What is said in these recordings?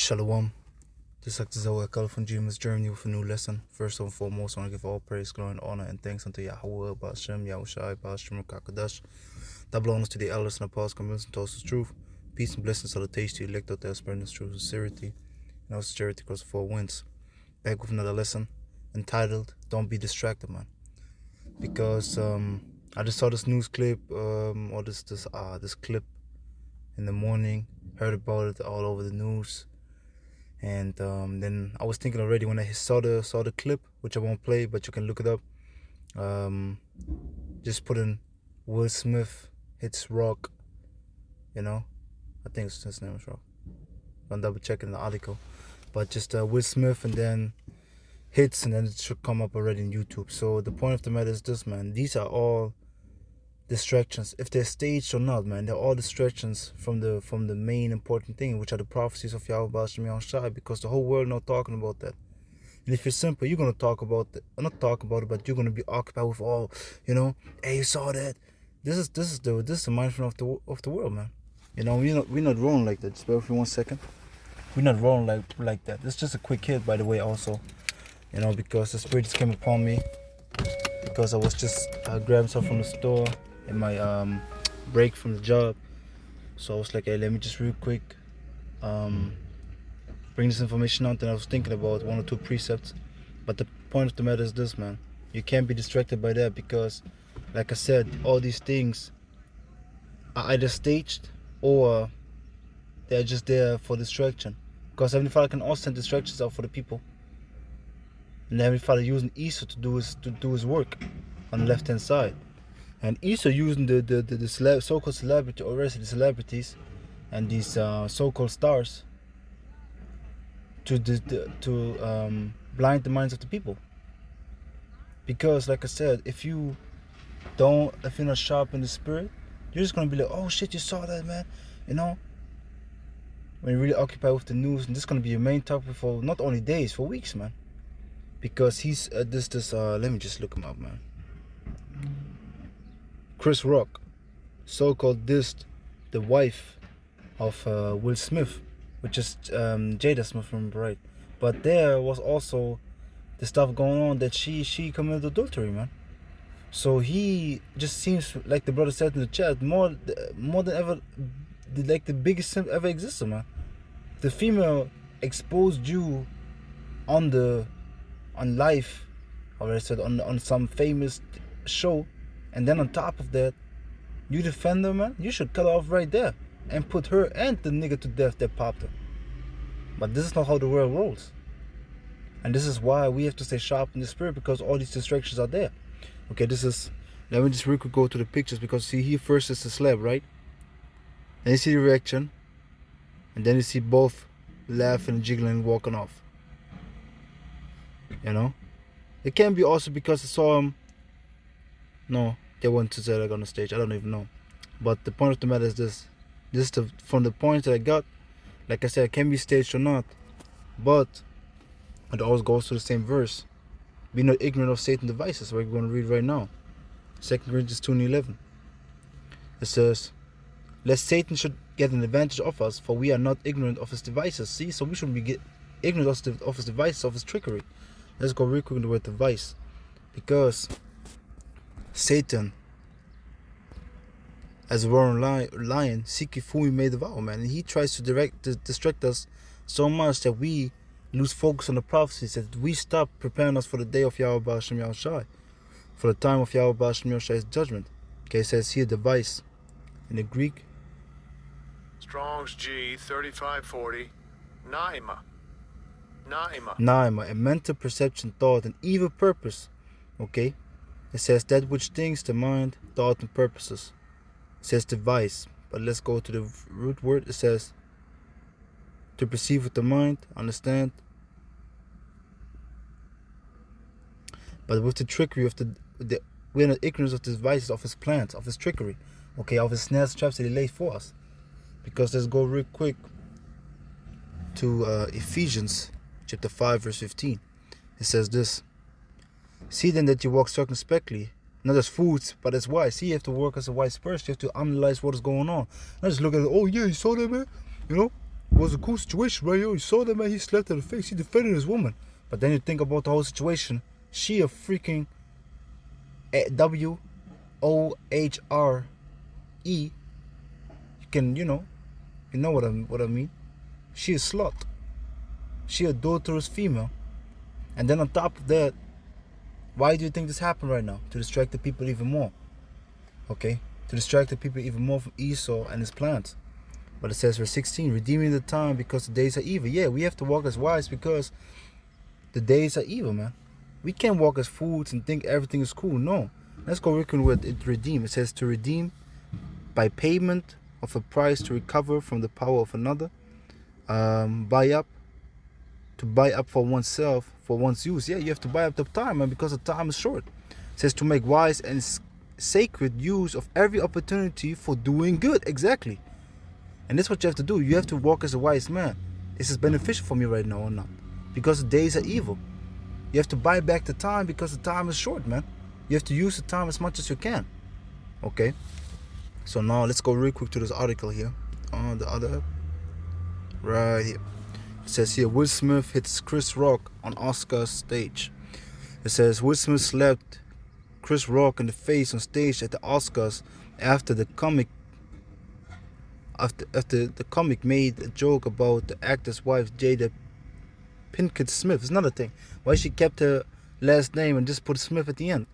Shalom. This is Zoe Akal from Dreamer's Journey with a new lesson. First and foremost, I want to give all praise, glory, and honor and thanks unto Yahweh, Ba'ashem, Yahushai, Ba'ashem, Kakadash. That belongs to the elders and apostles, convinced and toast the truth. Peace and blessings salutations to you, elect out there, spreading this truth, sincerity, and also charity across the four winds. Back with another lesson entitled, Don't Be Distracted, man. Because I just saw this news clip, or this clip in the morning, heard about it all over the news. And then I was thinking already when I saw the clip, which I won't play, but you can look it up. Just put in Will Smith hits Rock, I think his name is Rock. I'm double checking the article, but just Will Smith and then hits, and then it should come up already in YouTube. So the point of the matter is this, man. These are all distractions, if they're staged or not, man. They're all distractions from the main important thing, which are the prophecies of Yahweh Ba'ashem Yahushai, because the whole world not talking about that. And if you're simple, you're gonna talk about it, not talk about it, but you're gonna be occupied with all, hey, you saw that. This is the mindset of the world, man. We're not rolling like that. Just bear with me 1 second. We're not rolling like that. It's just a quick hit, by the way, also. Because the spirit just came upon me because I was just grabbing stuff from the store in my break from the job. So I was like, hey, let me just real quick bring this information out. And I was thinking about 1 or 2 precepts, but the point of the matter is this, man. You can't be distracted by that, because like I said, all these things are either staged or they're just there for distraction, because Heavenly Father can also send distractions out for the people, and Heavenly Father using Esau to do his work on the left hand side. And Esau using the so-called celebrity, or rest of the celebrities and these so-called stars to blind the minds of the people. Because like I said, if you're not sharp in the spirit, you're just gonna be like, oh shit, you saw that, man. When you're really occupied with the news, and this is gonna be your main topic for not only days, for weeks, man. Because he's let me just look him up, man. Chris Rock, so-called dissed the wife of Will Smith, which is Jada Smith, remember, right? But there was also the stuff going on that she committed adultery, man. So he just seems like the brother said in the chat, more than ever, like the biggest sin ever existed, man. The female exposed you on live, or I said on some famous show. And then on top of that, you defend her, man. You should cut her off right there and put her and the nigga to death that popped her. But this is not how the world rolls. And this is why we have to stay sharp in the spirit, because all these distractions are there. Okay, let me just real quick go to the pictures, because see, here first is the slab, right? And you see the reaction. And then you see both laughing, jiggling, and walking off. It can be also because I saw him. No, they went to Zedek on the stage. I don't even know. But the point of the matter is this. From the points that I got, like I said, it can be staged or not. But it always goes to the same verse. Be not ignorant of Satan's devices. We're going to read right now. 2 Corinthians 2:11. It says, lest Satan should get an advantage of us, for we are not ignorant of his devices. See, so we shouldn't be ignorant of his devices, of his trickery. Let's go real quick in the word device. Because Satan, as a roaring lion, seeketh whom he may devour, man. And he tries to distract us so much that we lose focus on the prophecies, that we stop preparing us for the day of Yahweh Ba'ashem Yahushai, for the time of Yahweh Ba'ashem Yahushai's judgment. Okay, it says here device in the Greek. Strong's G 3540. Naima, a mental perception, thought, and evil purpose. Okay. It says that which thinks the mind, thought, and purposes. It says device. But let's go to the root word. It says to perceive with the mind, understand. But with the trickery of we're not ignorant of the devices of his plans, of his trickery. Okay, of his snares and traps that he laid for us. Because let's go real quick to Ephesians chapter 5 verse 15. It says this. See then that you walk circumspectly, not as fools, but as wise. See, you have to work as a wise person. You have to analyze what is going on. Not just look at it, oh yeah, you saw that, man? it was a cool situation, right? Yo, you saw that man, he slapped her in the face, he defended his woman. But then you think about the whole situation, she a freaking WOHRE. You can, you know what I mean. She a slut. She adulterous female. And then on top of that, why do you think this happened right now? To distract the people even more. Okay? To distract the people even more from Esau and his plans. But it says verse 16, redeeming the time because the days are evil. Yeah, we have to walk as wise because the days are evil, man. We can't walk as fools and think everything is cool. No. Let's go reckon with it, redeem. It says to redeem by payment of a price, to recover from the power of another. Buy up. To buy up for oneself, for one's use. Yeah, you have to buy up the time, man, because the time is short. It says to make wise and sacred use of every opportunity for doing good. Exactly. And that's what you have to do. You have to walk as a wise man. This is beneficial for me right now or not? Because the days are evil. You have to buy back the time because the time is short, man. You have to use the time as much as you can. Okay? So now let's go real quick to this article here. On the other. Right here. It says here, Will Smith hits Chris Rock on Oscars stage. It says Will Smith slapped Chris Rock in the face on stage at the Oscars after the comic made a joke about the actor's wife Jada Pinkett Smith. It's another thing. Why she kept her last name and just put Smith at the end?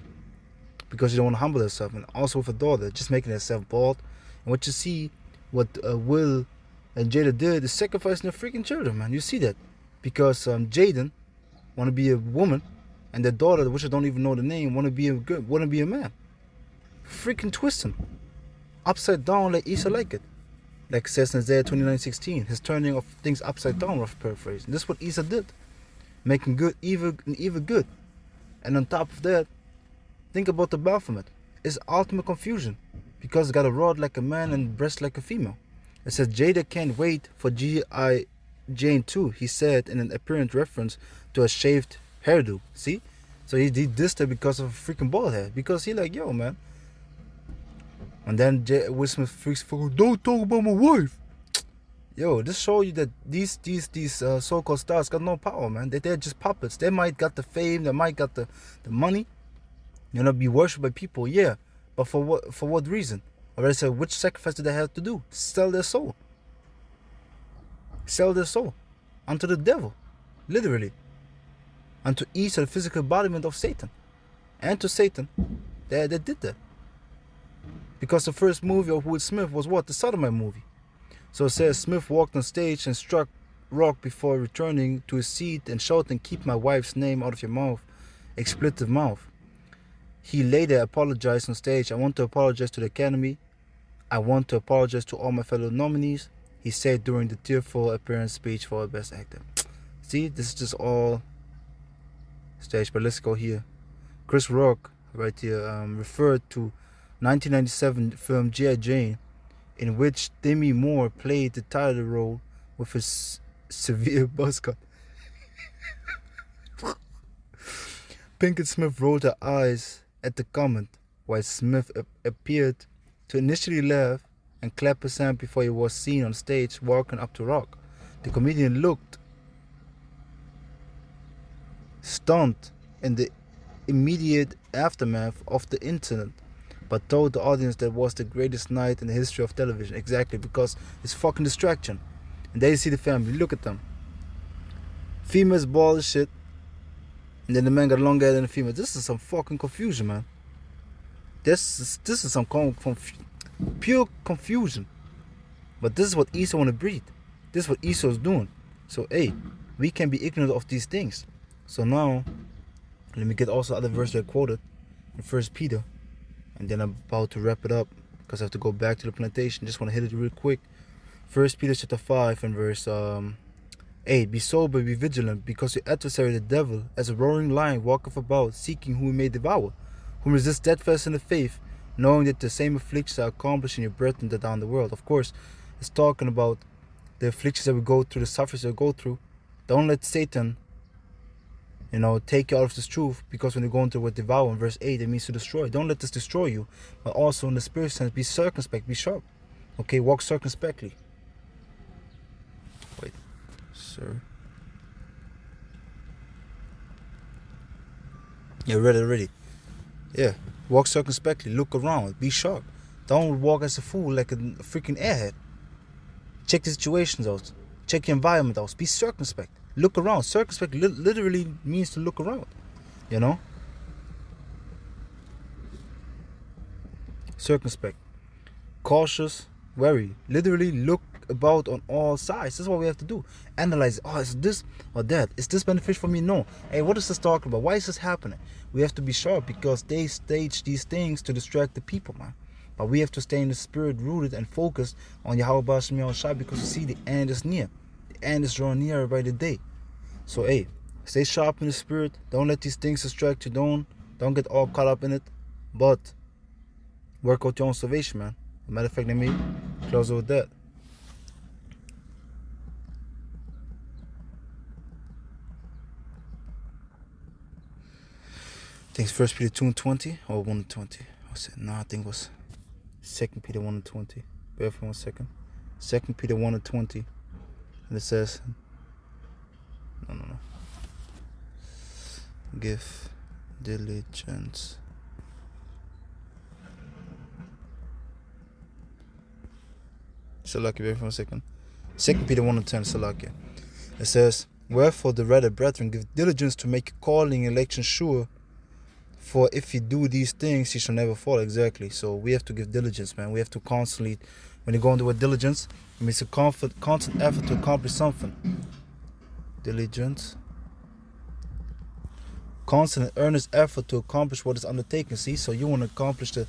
Because she don't want to humble herself. And also with her daughter, just making herself bald. And what you see, what Will and Jada did is sacrificing their freaking children, man. You see that. Because Jaden want to be a woman, and their daughter, which I don't even know the name, want to be a man. Freaking twisting. Upside down like Esau like it. Like it says in Isaiah 29:16, his turning of things upside down, rough paraphrase. And this is what Esau did. Making good evil and evil good. And on top of that, think about the Baphomet. It's ultimate confusion. Because it's got a rod like a man and breast like a female. It says Jada can't wait for G.I. Jane 2, he said in an apparent reference to a shaved hairdo. See? So he dissed her because of a freaking bald head. Because he like, yo, man. And then Will Smith freaks for, don't talk about my wife. Yo, this show you that these so-called stars got no power, man. They're just puppets. They might got the fame, they might got the money. You know, be worshipped by people, yeah. But for what reason? Or rather say, which sacrifice do they have to do? Sell their soul. Sell their soul. Unto the devil. Literally. Unto Esau, the physical embodiment of Satan. And to Satan, they did that. Because the first movie of Will Smith was what? The Sodomite movie. So it says, Smith walked on stage and struck Rock before returning to his seat and shouting, keep my wife's name out of your mouth. Expletive mouth. He later apologized on stage. I want to apologize to the Academy. I want to apologize to all my fellow nominees, he said during the tearful appearance speech for Best Actor. See, this is just all stage, but let's go here. Chris Rock, right here, referred to 1997 film G.I. Jane, in which Demi Moore played the title role with his severe buzz cut. Pinkett Smith rolled her eyes at the comment, while Smith appeared to initially laugh and clap his hand before he was seen on stage walking up to Rock. The comedian looked stunned in the immediate aftermath of the incident, but told the audience that was the greatest night in the history of television. Exactly, because it's fucking distraction. And there you see the family. Look at them. Females bald as shit. And then the man got longer hair than the female. This is some fucking confusion, man. This is some pure confusion. But this is what Esau want to breed. This is what Esau is doing. So, hey, we can be ignorant of these things. So now, let me get also other verse that I quoted in 1 Peter. And then I'm about to wrap it up because I have to go back to the plantation. Just want to hit it real quick. 1 Peter chapter 5 and verse 8. Be sober, be vigilant, because your adversary the devil, as a roaring lion, walketh about, seeking whom he may devour, whom resist steadfast in the faith, knowing that the same afflictions are accomplished in your brethren that are in the world. Of course, it's talking about the afflictions that we go through, the sufferings that we go through. Don't let Satan, take you out of this truth, because when you're going through what devour in verse 8, it means to destroy. Don't let this destroy you, but also in the spirit sense, be circumspect, be sharp. Okay, walk circumspectly. sir. Yeah, ready. Yeah, walk circumspectly, look around, be sharp. Don't walk as a fool like a freaking airhead. Check the situations out. Check your environment out. Be circumspect. Look around. Circumspect literally means to look around. You know? Circumspect. Cautious, wary. Literally look about on all sides. This is what we have to do. Analyze. Oh, is this or that? Is this beneficial for me? No. Hey, what is this talking about? Why is this happening? We have to be sharp because they stage these things to distract the people, man. But we have to stay in the spirit, rooted and focused on Yahweh B'Shem Yahushua, because you see the end is near. The end is drawing nearer by the day. So hey, stay sharp in the spirit. Don't let these things distract you. Don't get all caught up in it. But work out your own salvation, man. As a matter of fact, let me close it with that. I think it's 1 Peter 2:20 or 1:20. What's it? No, I think it was 2 Peter 1:20. Bear for 1 second. 2 Peter 1:20. And it says, no. Give diligence. Salakia, bear for 1 second. 2 Peter 1:10, Salakia. It says, wherefore the rather, brethren, give diligence to make your calling and election sure. For if you do these things, you shall never fall. Exactly. So we have to give diligence, man. We have to constantly, when you go into with diligence, it means a constant effort to accomplish something. Diligence. Constant and earnest effort to accomplish what is undertaken. See, so you want to accomplish the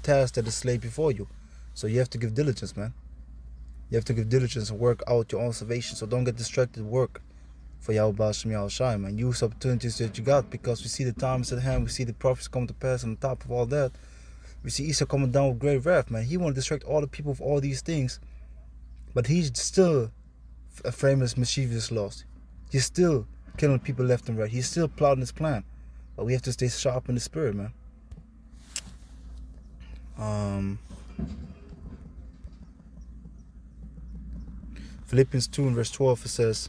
task that is laid before you. So you have to give diligence, man. You have to give diligence and work out your own salvation. So don't get distracted. Work for Yahweh B'Shem Yahushua, man. Use opportunities that you got, because we see the times at hand. We see the prophets come to pass. On top of all that, we see Esau coming down with great wrath, man. He want to distract all the people of all these things, but he's still a famous mischievous lost. He's still killing people left and right. He's still plotting his plan. But we have to stay sharp in the spirit, man. Philippians 2 and verse 12, it says,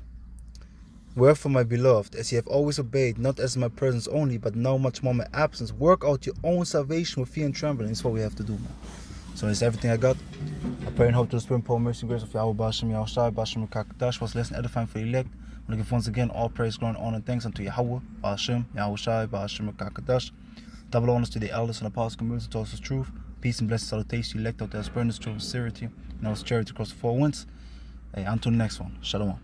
wherefore, my beloved, as ye have always obeyed, not as in my presence only, but now much more my absence, work out your own salvation with fear and trembling. That's what we have to do, man. So that's everything I got. I pray and hope to the spirit, power, mercy, and grace of Yahweh B'Shem Yahushua, B'Shem Kakadash, was lesson edifying for the elect. I'm going to give once again all praise, glory, and honor, and thanks unto Yahweh B'Shem Yahushua, B'Shem Kakadash. Double honors to the elders and apostles, converts, and told us truth. Peace and blessed salutation, elect out there, spreading this truth with sincerity, and all charity across the four winds. Hey, until the next one. Shalom.